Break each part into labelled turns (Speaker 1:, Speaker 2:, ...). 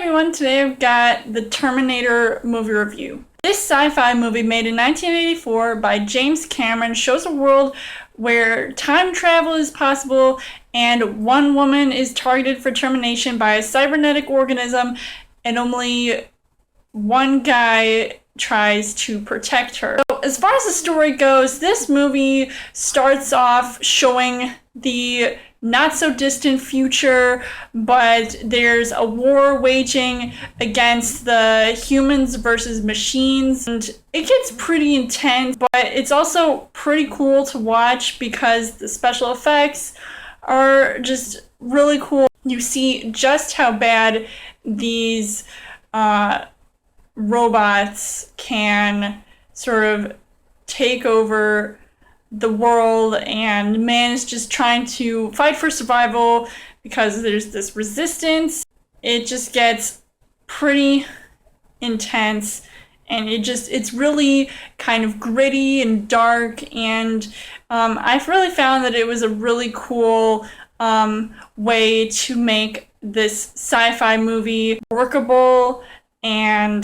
Speaker 1: everyone, today I've got the Terminator movie review. This sci-fi movie made in 1984 by James Cameron shows a world where time travel is possible and one woman is targeted for termination by a cybernetic organism and only one guy tries to protect her. So, as far as the story goes, this movie starts off showing the not so distant future, but there's a war waging against the humans versus machines, and it gets pretty intense, but it's also pretty cool to watch because the special effects are just really cool. You see just how bad these robots can sort of take over the world, and man is just trying to fight for survival because there's this resistance. It just gets pretty intense, and it's really kind of gritty and dark, and I've really found that it was a really cool way to make this sci-fi movie workable and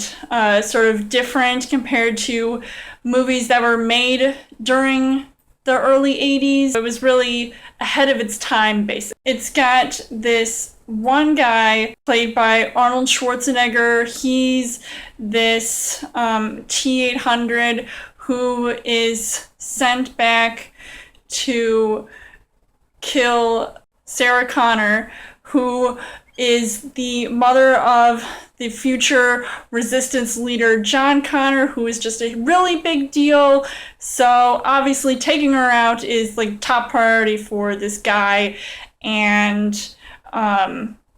Speaker 1: sort of different compared to movies that were made during the early 80s. It was really ahead of its time, basically. It's got this one guy played by Arnold Schwarzenegger. He's this T-800 who is sent back to kill Sarah Connor, who is the mother of the future resistance leader John Connor, who is just a really big deal. So obviously taking her out is like top priority for this guy, and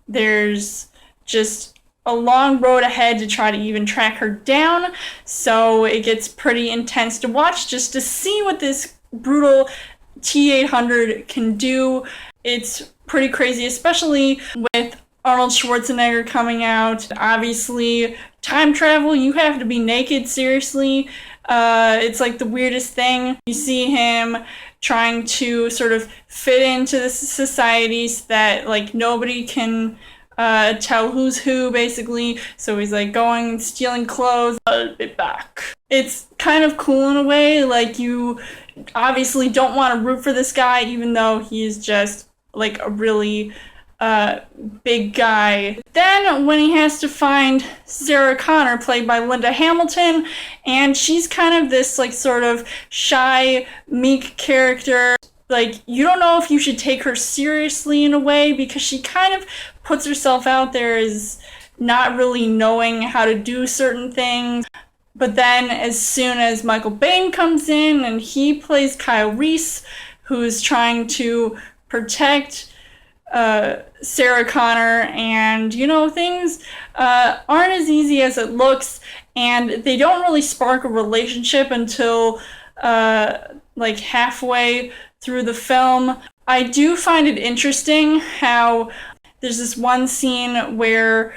Speaker 1: there's just a long road ahead to try to even track her down. So it gets pretty intense to watch just to see what this brutal T-800 can do. It's pretty crazy, especially with Arnold Schwarzenegger coming out. Obviously, time travel, you have to be naked, seriously. It's like the weirdest thing. You see him trying to sort of fit into the societies that like nobody can tell who's who, basically. So he's like going and stealing clothes. I'll be back. It's kind of cool in a way. Like, you obviously don't want to root for this guy, even though he's just like a really big guy. Then when he has to find Sarah Connor, played by Linda Hamilton, and she's kind of this like sort of shy, meek character. Like, you don't know if you should take her seriously in a way because she kind of puts herself out there as not really knowing how to do certain things. But then as soon as Michael Biehn comes in and he plays Kyle Reese, who's trying to protect Sarah Connor, and things aren't as easy as it looks, and they don't really spark a relationship until like halfway through the film. I do find it interesting how there's this one scene where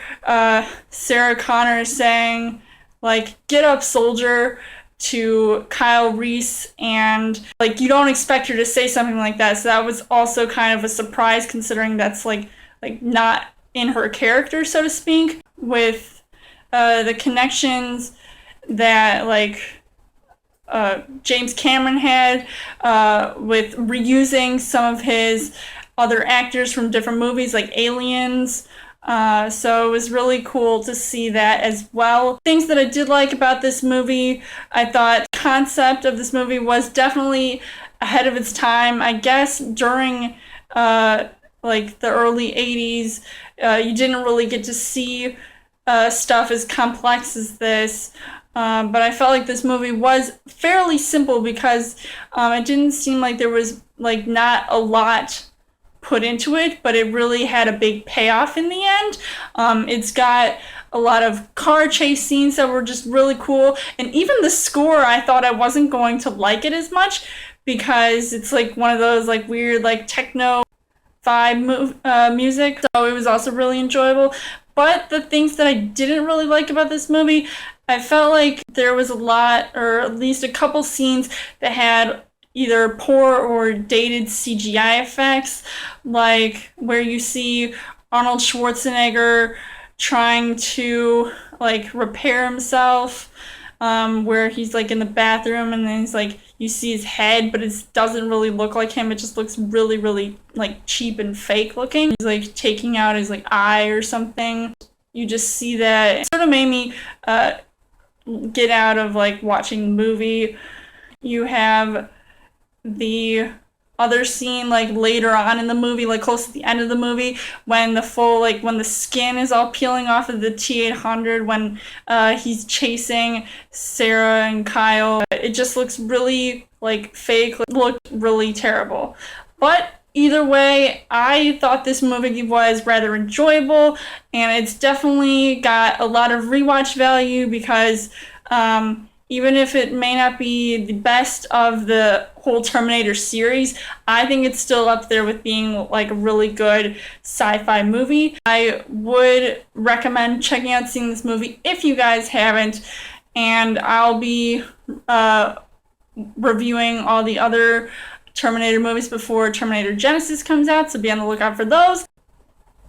Speaker 1: Sarah Connor is saying like, "Get up, soldier," to Kyle Reese, and like you don't expect her to say something like that, so that was also kind of a surprise considering that's like not in her character, so to speak, with the connections that like James Cameron had with reusing some of his other actors from different movies like Aliens. So it was really cool to see that as well. Things that I did like about this movie, I thought the concept of this movie was definitely ahead of its time. I guess during like the early 80s, you didn't really get to see stuff as complex as this. But I felt like this movie was fairly simple because it didn't seem like there was like not a lot put into it, but it really had a big payoff in the end. It's got a lot of car chase scenes that were just really cool, and even the score, I thought I wasn't going to like it as much because it's like one of those like weird like techno vibe music, so it was also really enjoyable. But the things that I didn't really like about this movie, I felt like there was a lot, or at least a couple scenes that had either poor or dated CGI effects, like where you see Arnold Schwarzenegger trying to like repair himself, where he's like in the bathroom and then he's like, you see his head, but it doesn't really look like him. It just looks really, really like cheap and fake looking. He's like taking out his like eye or something. You just see that. It sort of made me get out of like watching the movie. You have the other scene like later on in the movie, like close to the end of the movie, when when the skin is all peeling off of the T-800, when he's chasing Sarah and Kyle. It just looks really like fake, looked really terrible. But either way, I thought this movie was rather enjoyable, and it's definitely got a lot of rewatch value because even if it may not be the best of the whole Terminator series, I think it's still up there with being like a really good sci-fi movie. I would recommend checking out seeing this movie if you guys haven't, and I'll be reviewing all the other Terminator movies before Terminator Genisys comes out, so be on the lookout for those.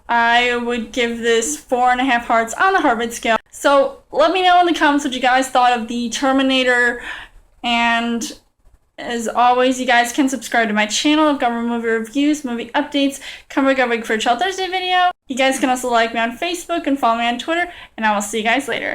Speaker 1: I would give this 4.5 hearts on the heart rate scale. So let me know in the comments what you guys thought of the Terminator, and as always, you guys can subscribe to my channel. I've got movie reviews, movie updates, come back every week for a Chill Thursday video. You guys can also like me on Facebook and follow me on Twitter, and I will see you guys later.